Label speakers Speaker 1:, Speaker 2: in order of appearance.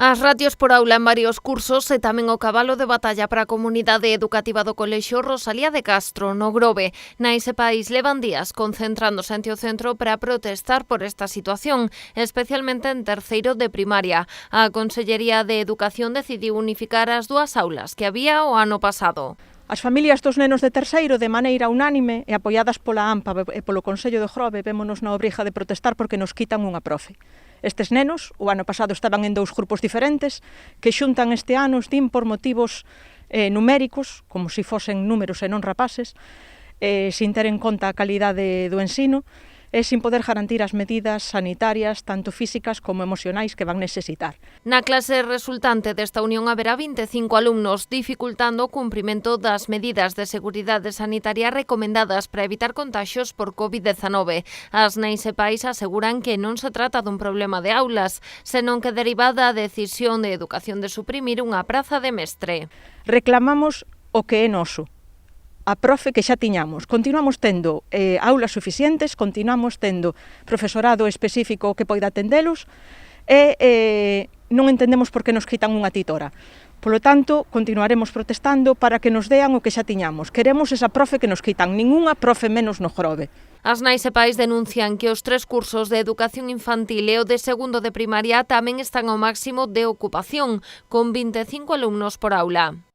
Speaker 1: As ratios por aula en varios cursos e tamén o cabalo de batalla para a comunidade educativa do Colexio Rosalía de Castro, no Grove. Nais e pais levan días concentrándose ante o centro para protestar por esta situación, especialmente en terceiro de primaria. A Consellería de Educación decidiu unificar as dúas aulas que había o ano pasado.
Speaker 2: As familias dos nenos de terceiro, de maneira unánime e apoiadas pola AMPA e polo Consello do Grove, vémonos na obriga de protestar porque nos quitan unha profe. Estes nenos, o ano pasado estaban en dous grupos diferentes, que xuntan este ano, din, por motivos numéricos, como se fosen números e non rapaces, sin ter en conta a calidade do ensino, e sin poder garantir as medidas sanitarias, tanto físicas como emocionais, que van necesitar.
Speaker 1: Na clase resultante desta unión haberá 25 alumnos, dificultando o cumprimento das medidas de seguridade sanitaria recomendadas para evitar contaxios por COVID-19. As nais e pais aseguran que non se trata dun problema de aulas, senón que deriva da decisión de Educación de suprimir unha praza de mestre.
Speaker 2: Reclamamos o que é noso. A profe que xa tiñamos. Continuamos tendo aulas suficientes, continuamos tendo profesorado específico que poida atendelos e non entendemos por que nos quitan unha titora. Polo tanto, continuaremos protestando para que nos dean o que xa tiñamos. Queremos esa profe que nos quitan, ningunha profe menos no Grove.
Speaker 1: As nais e pais denuncian que os 3 cursos de educación infantil e o de segundo de primaria tamén están ao máximo de ocupación, con 25 alumnos por aula.